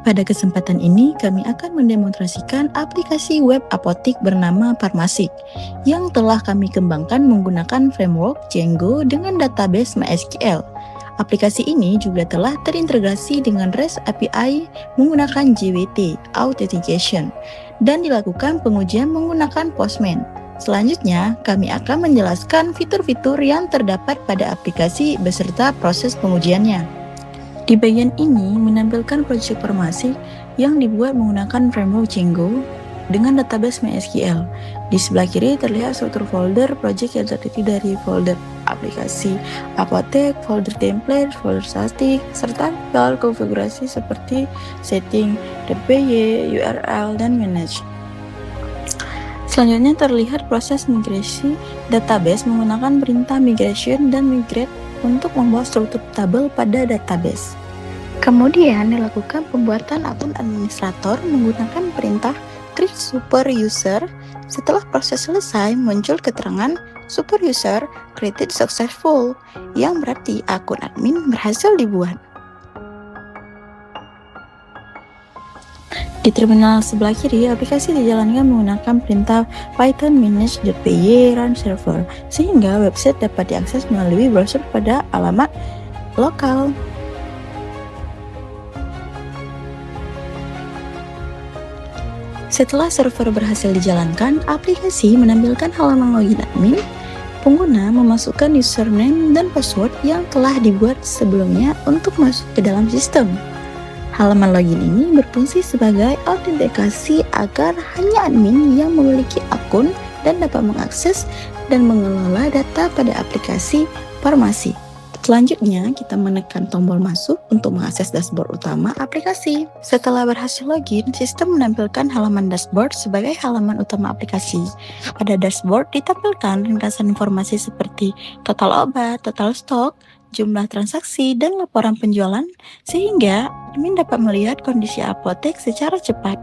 Pada kesempatan ini, kami akan mendemonstrasikan aplikasi web apotik bernama Pharmasic yang telah kami kembangkan menggunakan framework Django dengan database MySQL. Aplikasi ini juga telah terintegrasi dengan REST API menggunakan JWT Authentication dan dilakukan pengujian menggunakan Postman. Selanjutnya, kami akan menjelaskan fitur-fitur yang terdapat pada aplikasi beserta proses pengujiannya. Di bagian ini menampilkan proyek Pharmasic yang dibuat menggunakan framework Django dengan database MySQL. Di sebelah kiri terlihat struktur folder project yang terdiri dari folder aplikasi apotek, folder template, folder static, serta file konfigurasi seperti setting, DPY, URL, dan manage. Selanjutnya terlihat proses migrasi database menggunakan perintah migration dan migrate untuk membuat struktur tabel pada database. Kemudian dilakukan pembuatan akun administrator menggunakan perintah create super user. Setelah proses selesai, muncul keterangan super user created successful, yang berarti akun admin berhasil dibuat. Di terminal sebelah kiri, aplikasi dijalankan menggunakan perintah python manage.py run server, sehingga website dapat diakses melalui browser pada alamat lokal. Setelah server berhasil dijalankan, aplikasi menampilkan halaman login admin. Pengguna memasukkan username dan password yang telah dibuat sebelumnya untuk masuk ke dalam sistem. Halaman login ini berfungsi sebagai autentikasi agar hanya admin yang memiliki akun dan dapat mengakses dan mengelola data pada aplikasi Pharmasic. Selanjutnya, kita menekan tombol masuk untuk mengakses dashboard utama aplikasi. Setelah berhasil login, sistem menampilkan halaman dashboard sebagai halaman utama aplikasi. Pada dashboard ditampilkan ringkasan informasi seperti total obat, total stok, jumlah transaksi, dan laporan penjualan, sehingga admin dapat melihat kondisi apotek secara cepat.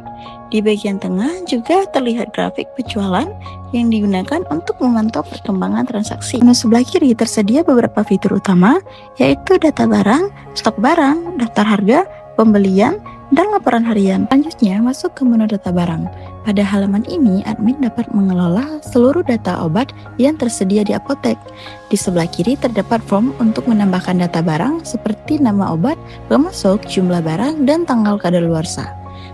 Di bagian tengah juga terlihat grafik penjualan yang digunakan untuk memantau perkembangan transaksi. Menu sebelah kiri tersedia beberapa fitur utama, yaitu data barang, stok barang, daftar harga, pembelian, dan laporan harian. Selanjutnya, masuk ke menu data barang. Pada halaman ini, admin dapat mengelola seluruh data obat yang tersedia di apotek. Di sebelah kiri terdapat form untuk menambahkan data barang seperti nama obat, pemasok, jumlah barang, dan tanggal kadaluarsa.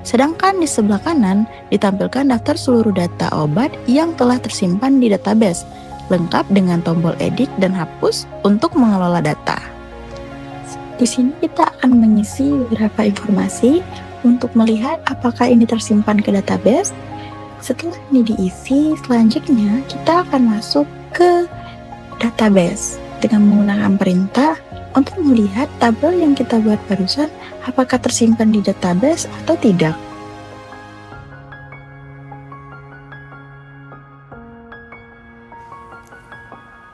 Sedangkan di sebelah kanan ditampilkan daftar seluruh data obat yang telah tersimpan di database, lengkap dengan tombol edit dan hapus untuk mengelola data. Di sini kita akan mengisi beberapa informasi untuk melihat apakah ini tersimpan ke database. Setelah ini diisi, selanjutnya kita akan masuk ke database dengan menggunakan perintah untuk melihat tabel yang kita buat barusan apakah tersimpan di database atau tidak.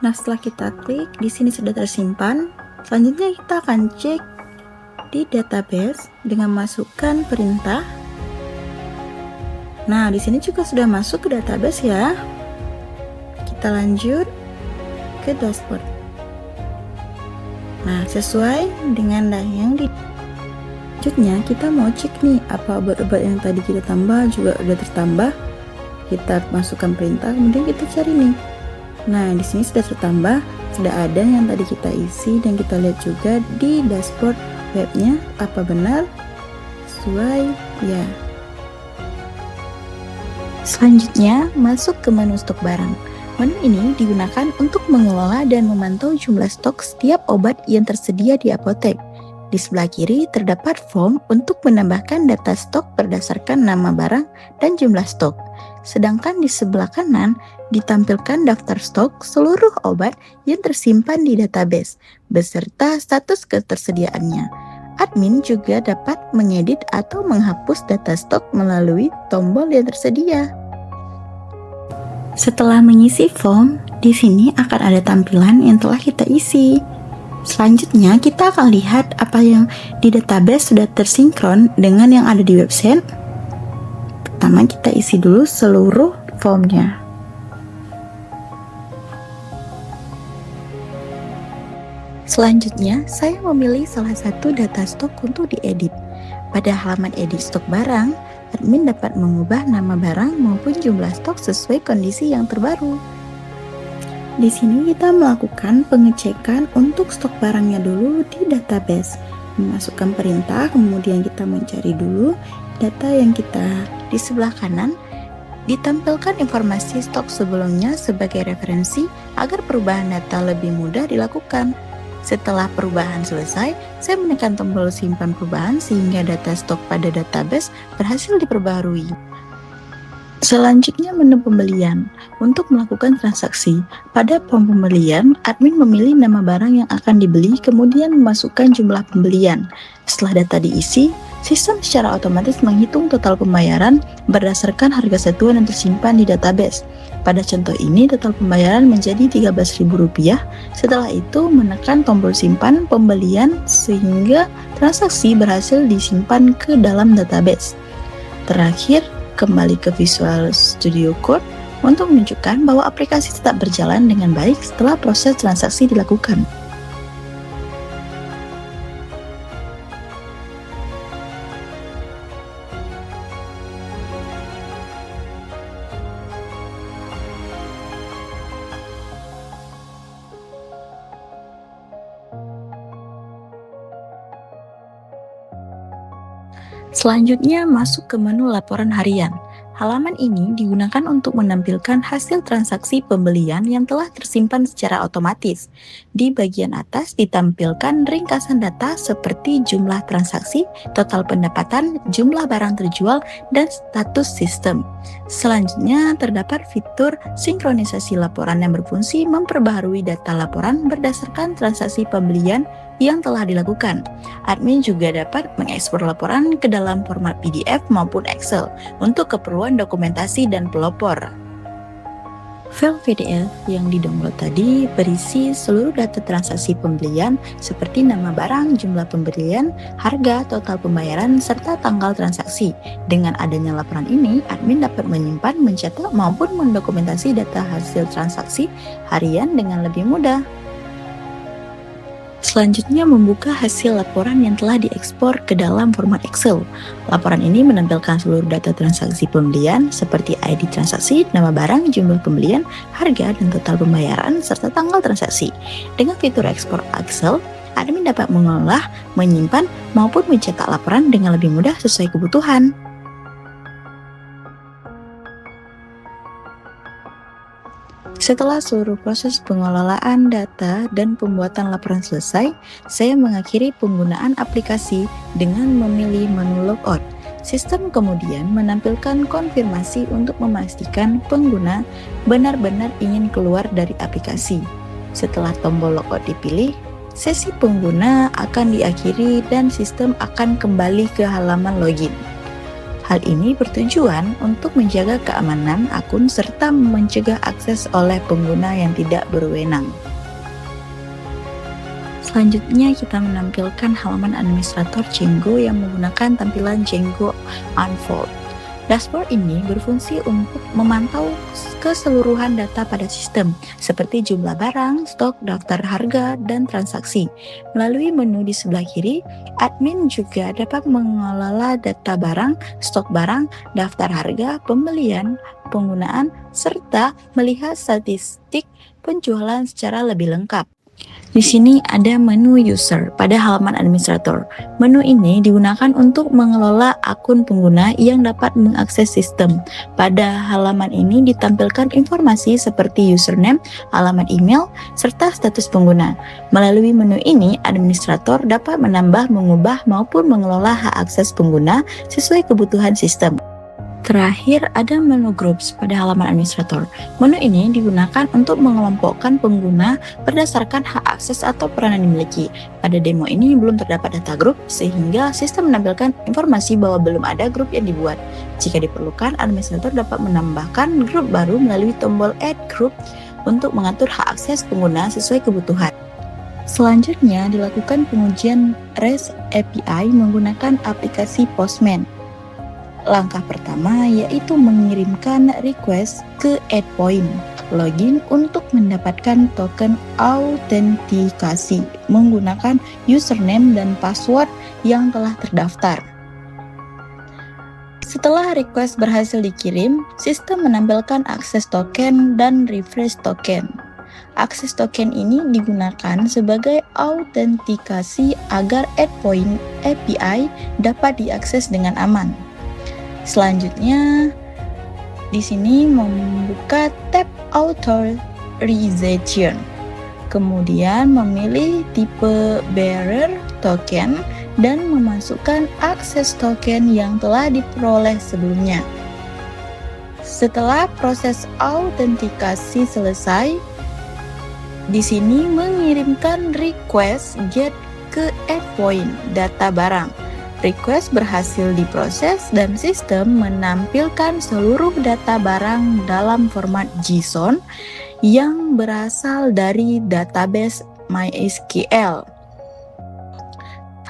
Nah, setelah kita klik, di sini sudah tersimpan. Selanjutnya kita akan cek di database dengan masukkan perintah. Nah, di sini juga sudah masuk ke database ya. Kita lanjut ke dashboard. Nah, sesuai dengan yang di selanjutnya kita mau cek nih apa obat-obat yang tadi kita tambah juga udah tertambah. Kita masukkan perintah, kemudian kita cari nih. Nah, di sini sudah tertambah, sudah ada yang tadi kita isi, dan kita lihat juga di dashboard webnya apa benar sesuai ya. Selanjutnya, masuk ke menu stok barang. Menu ini digunakan untuk mengelola dan memantau jumlah stok setiap obat yang tersedia di apotek. Di sebelah kiri terdapat form untuk menambahkan data stok berdasarkan nama barang dan jumlah stok. Sedangkan di sebelah kanan ditampilkan daftar stok seluruh obat yang tersimpan di database beserta status ketersediaannya. Admin juga dapat mengedit atau menghapus data stok melalui tombol yang tersedia. Setelah mengisi form, di sini akan ada tampilan yang telah kita isi. Selanjutnya kita akan lihat apa yang di database sudah tersinkron dengan yang ada di website. Pertama kita isi dulu seluruh formnya. Selanjutnya saya memilih salah satu data stok untuk diedit. Pada halaman edit stok barang, admin dapat mengubah nama barang maupun jumlah stok sesuai kondisi yang terbaru. Di sini kita melakukan pengecekan untuk stok barangnya dulu di database. Memasukkan perintah, kemudian kita mencari dulu data yang kita. Di sebelah kanan, ditampilkan informasi stok sebelumnya sebagai referensi agar perubahan data lebih mudah dilakukan. Setelah perubahan selesai, saya menekan tombol simpan perubahan sehingga data stok pada database berhasil diperbaharui. Selanjutnya menu pembelian. Untuk melakukan transaksi, pada form pembelian, admin memilih nama barang yang akan dibeli kemudian memasukkan jumlah pembelian. Setelah data diisi, sistem secara otomatis menghitung total pembayaran berdasarkan harga satuan yang tersimpan di database. Pada contoh ini, total pembayaran menjadi Rp13.000. Setelah itu, menekan tombol simpan pembelian sehingga transaksi berhasil disimpan ke dalam database. Terakhir, kembali ke Visual Studio Code untuk menunjukkan bahwa aplikasi tetap berjalan dengan baik setelah proses transaksi dilakukan. Selanjutnya masuk ke menu laporan harian. Halaman ini digunakan untuk menampilkan hasil transaksi pembelian yang telah tersimpan secara otomatis. Di bagian atas ditampilkan ringkasan data seperti jumlah transaksi, total pendapatan, jumlah barang terjual, dan status sistem. Selanjutnya terdapat fitur sinkronisasi laporan yang berfungsi memperbaharui data laporan berdasarkan transaksi pembelian yang telah dilakukan. Admin juga dapat mengekspor laporan ke dalam format PDF maupun Excel untuk keperluan dokumentasi dan pelopor. File PDF yang didownload tadi berisi seluruh data transaksi pembelian seperti nama barang, jumlah pembelian, harga, total pembayaran, serta tanggal transaksi. Dengan adanya laporan ini, admin dapat menyimpan, mencetak, maupun mendokumentasi data hasil transaksi harian dengan lebih mudah. Selanjutnya membuka hasil laporan yang telah diekspor ke dalam format Excel. Laporan ini menampilkan seluruh data transaksi pembelian seperti ID transaksi, nama barang, jumlah pembelian, harga, dan total pembayaran, serta tanggal transaksi. Dengan fitur ekspor Excel, admin dapat mengolah, menyimpan, maupun mencetak laporan dengan lebih mudah sesuai kebutuhan. Setelah seluruh proses pengelolaan data dan pembuatan laporan selesai, saya mengakhiri penggunaan aplikasi dengan memilih menu logout. Sistem kemudian menampilkan konfirmasi untuk memastikan pengguna benar-benar ingin keluar dari aplikasi. Setelah tombol logout dipilih, sesi pengguna akan diakhiri dan sistem akan kembali ke halaman login. Hal ini bertujuan untuk menjaga keamanan akun serta mencegah akses oleh pengguna yang tidak berwenang. Selanjutnya kita menampilkan halaman administrator Django yang menggunakan tampilan Django Unfold. Dashboard ini berfungsi untuk memantau keseluruhan data pada sistem, seperti jumlah barang, stok, daftar harga, dan transaksi. Melalui menu di sebelah kiri, admin juga dapat mengelola data barang, stok barang, daftar harga, pembelian, penggunaan, serta melihat statistik penjualan secara lebih lengkap. Di sini ada menu user pada halaman administrator. Menu ini digunakan untuk mengelola akun pengguna yang dapat mengakses sistem. Pada halaman ini ditampilkan informasi seperti username, alamat email, serta status pengguna. Melalui menu ini, administrator dapat menambah, mengubah, maupun mengelola hak akses pengguna sesuai kebutuhan sistem. Terakhir, ada menu groups pada halaman administrator. Menu ini digunakan untuk mengelompokkan pengguna berdasarkan hak akses atau peran yang dimiliki. Pada demo ini belum terdapat data grup, sehingga sistem menampilkan informasi bahwa belum ada grup yang dibuat. Jika diperlukan, administrator dapat menambahkan grup baru melalui tombol Add Group untuk mengatur hak akses pengguna sesuai kebutuhan. Selanjutnya, dilakukan pengujian REST API menggunakan aplikasi Postman. Langkah pertama yaitu mengirimkan request ke endpoint login untuk mendapatkan token autentikasi menggunakan username dan password yang telah terdaftar. Setelah request berhasil dikirim, sistem menampilkan akses token dan refresh token. Akses token ini digunakan sebagai autentikasi agar endpoint API dapat diakses dengan aman. Selanjutnya, di sini membuka tab Authorization. Kemudian memilih tipe bearer token dan memasukkan akses token yang telah diperoleh sebelumnya. Setelah proses autentikasi selesai, di sini mengirimkan request GET ke endpoint data barang. Request berhasil diproses dan sistem menampilkan seluruh data barang dalam format JSON yang berasal dari database MySQL.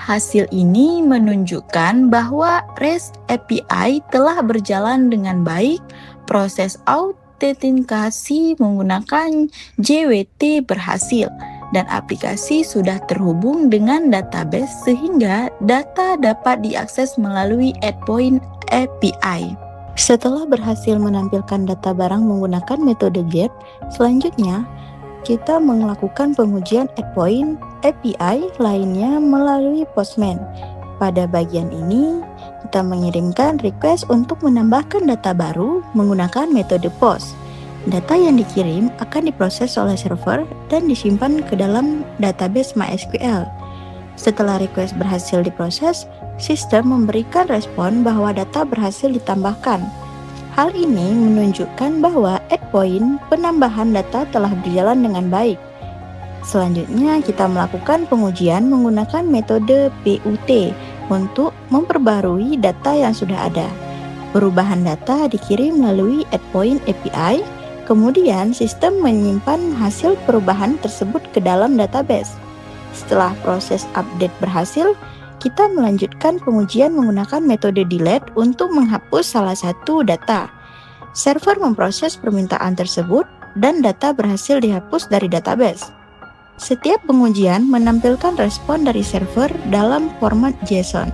Hasil ini menunjukkan bahwa REST API telah berjalan dengan baik, proses autentikasi menggunakan JWT berhasil, dan aplikasi sudah terhubung dengan database sehingga data dapat diakses melalui endpoint API. Setelah berhasil menampilkan data barang menggunakan metode GET, selanjutnya kita melakukan pengujian endpoint API lainnya melalui Postman. Pada bagian ini, kita mengirimkan request untuk menambahkan data baru menggunakan metode POST. Data yang dikirim akan diproses oleh server dan disimpan ke dalam database MySQL. Setelah request berhasil diproses, sistem memberikan respon bahwa data berhasil ditambahkan. Hal ini menunjukkan bahwa endpoint penambahan data telah berjalan dengan baik. Selanjutnya, kita melakukan pengujian menggunakan metode PUT untuk memperbarui data yang sudah ada. Perubahan data dikirim melalui endpoint API, kemudian sistem menyimpan hasil perubahan tersebut ke dalam database. Setelah proses update berhasil, kita melanjutkan pengujian menggunakan metode delete untuk menghapus salah satu data. Server memproses permintaan tersebut dan data berhasil dihapus dari database. Setiap pengujian menampilkan respon dari server dalam format JSON.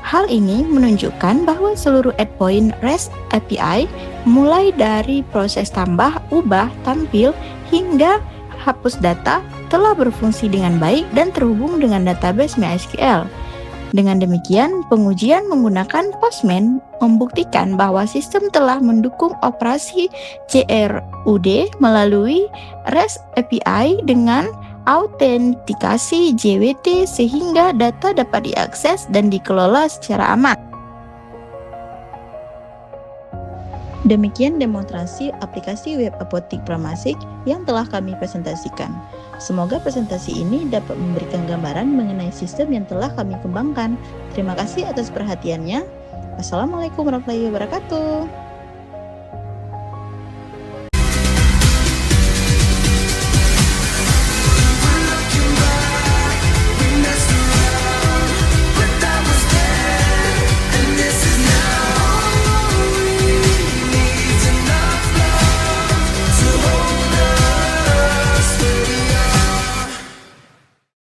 Hal ini menunjukkan bahwa seluruh endpoint REST API mulai dari proses tambah, ubah, tampil, hingga hapus data telah berfungsi dengan baik dan terhubung dengan database MySQL. Dengan demikian, pengujian menggunakan Postman membuktikan bahwa sistem telah mendukung operasi CRUD melalui REST API dengan autentikasi JWT sehingga data dapat diakses dan dikelola secara aman. Demikian demonstrasi aplikasi web Apotik Pramasik yang telah kami presentasikan. Semoga presentasi ini dapat memberikan gambaran mengenai sistem yang telah kami kembangkan. Terima kasih atas perhatiannya. Wassalamualaikum warahmatullahi wabarakatuh.